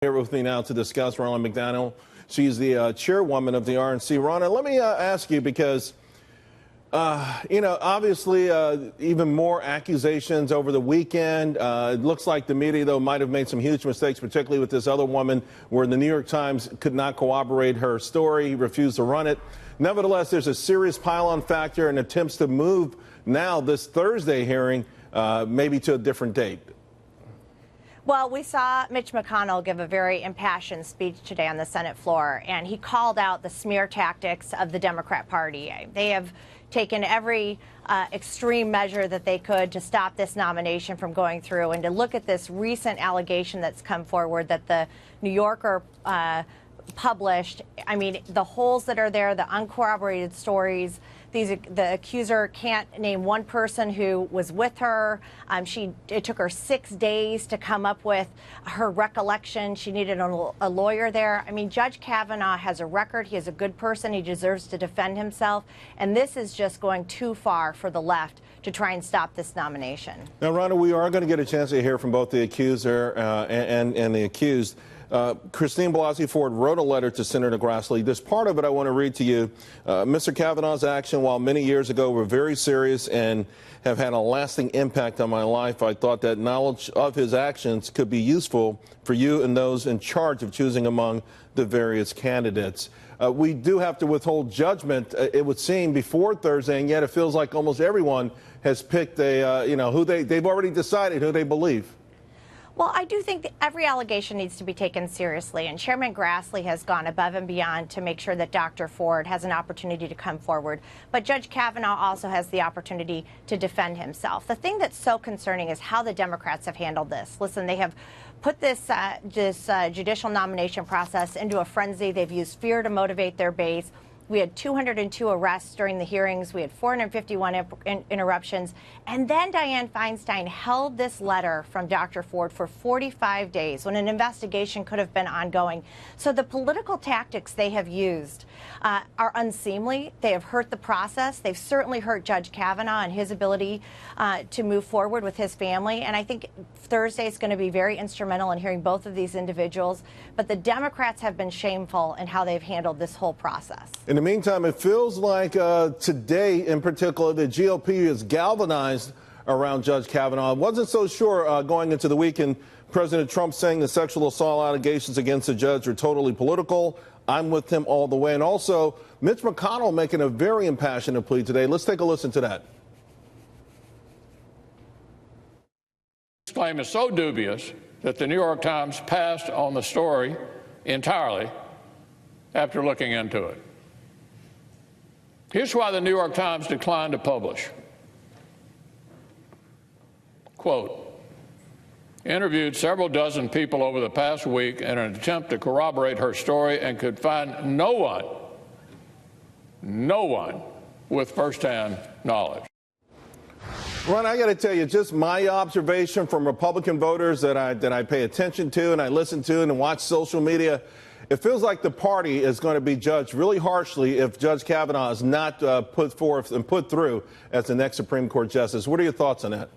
Here with me now to discuss Ronna McDaniel. She's the chairwoman of the RNC. Ronna, let me ask you because, obviously even more accusations over the weekend. It looks like the media, though, might have made some huge mistakes, particularly with this other woman where the New York Times could not corroborate her story, refused to run it. Nevertheless, there's a serious pile-on factor and attempts to move now this Thursday hearing maybe to a different date. Well, we saw Mitch McConnell give a very impassioned speech today on the Senate floor, and he called out the smear tactics of the Democrat Party. They have taken every extreme measure that they could to stop this nomination from going through, and to look at this recent allegation that's come forward that the New Yorker published. I mean, the holes that are there, the uncorroborated stories. The accuser can't name one person who was with her. It took her 6 days to come up with her recollection. She needed a lawyer there. I mean, Judge Kavanaugh has a record. He is a good person. He deserves to defend himself. And this is just going too far for the left to try and stop this nomination. Now, Ronna, we are going to get a chance to hear from both the accuser and the accused. Christine Blasey Ford wrote a letter to Senator Grassley. This part of it I want to read to you. Mr. Kavanaugh's action, while many years ago were very serious and have had a lasting impact on my life, I thought that knowledge of his actions could be useful for you and those in charge of choosing among the various candidates. We do have to withhold judgment, it would seem, before Thursday, and yet it feels like almost everyone has picked they've already decided who they believe. Well, I do think that every allegation needs to be taken seriously, and Chairman Grassley has gone above and beyond to make sure that Dr. Ford has an opportunity to come forward. But Judge Kavanaugh also has the opportunity to defend himself. The thing that's so concerning is how the Democrats have handled this. Listen, they have put this judicial nomination process into a frenzy. They've used fear to motivate their base. We had 202 arrests during the hearings. We had 451 interruptions. And then Dianne Feinstein held this letter from Dr. Ford for 45 days when an investigation could have been ongoing. So the political tactics they have used are unseemly. They have hurt the process. They've certainly hurt Judge Kavanaugh and his ability to move forward with his family. And I think Thursday is going to be very instrumental in hearing both of these individuals. But the Democrats have been shameful in how they've handled this whole process. In the meantime, it feels like today, in particular, the GOP is galvanized around Judge Kavanaugh. I wasn't so sure going into the weekend. President Trump saying the sexual assault allegations against the judge are totally political. I'm with him all the way. And also, Mitch McConnell making a very impassioned plea today. Let's take a listen to that. This claim is so dubious that the New York Times passed on the story entirely after looking into it. Here's why the New York Times declined to publish. Quote, interviewed several dozen people over the past week in an attempt to corroborate her story and could find no one with firsthand knowledge. Ron, I got to tell you, just my observation from Republican voters that I pay attention to and I listen to and watch social media, it feels like the party is going to be judged really harshly if Judge Kavanaugh is not put forth and put through as the next Supreme Court justice. What are your thoughts on that?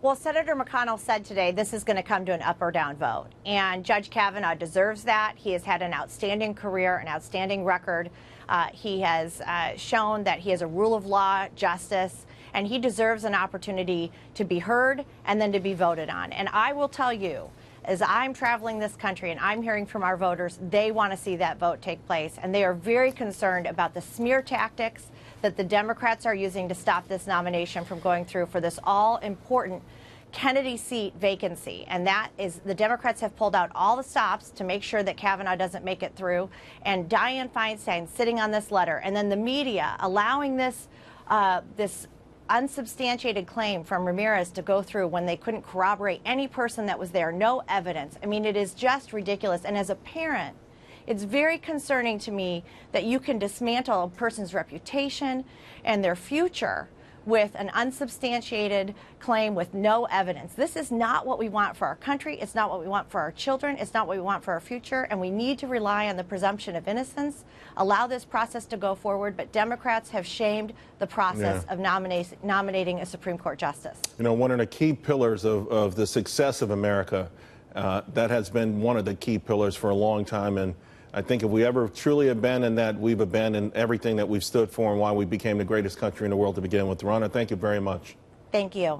Well, Senator McConnell said today this is going to come to an up or down vote. And Judge Kavanaugh deserves that. He has had an outstanding career, an outstanding record. He has shown that he is a rule of law justice, and he deserves an opportunity to be heard and then to be voted on. And I will tell you, as I'm traveling this country and I'm hearing from our voters, they want to see that vote take place. And they are very concerned about the smear tactics that the Democrats are using to stop this nomination from going through for this all-important Kennedy seat vacancy. And that is, the Democrats have pulled out all the stops to make sure that Kavanaugh doesn't make it through. And Dianne Feinstein sitting on this letter, and then the media allowing this unsubstantiated claim from Ramirez to go through when they couldn't corroborate any person that was there, no evidence. I mean, it is just ridiculous. And as a parent, it's very concerning to me that you can dismantle a person's reputation and their future with an unsubstantiated claim with no evidence. This is not what we want for our country. It's not what we want for our children. It's not what we want for our future. And we need to rely on the presumption of innocence, allow this process to go forward. But Democrats have shamed the process of nominating a Supreme Court justice. You know, one of the key pillars of the success of America That has been one of the key pillars for a long time. And I think if we ever truly abandon that, we've abandoned everything that we've stood for and why we became the greatest country in the world to begin with. Ronna, thank you very much. Thank you.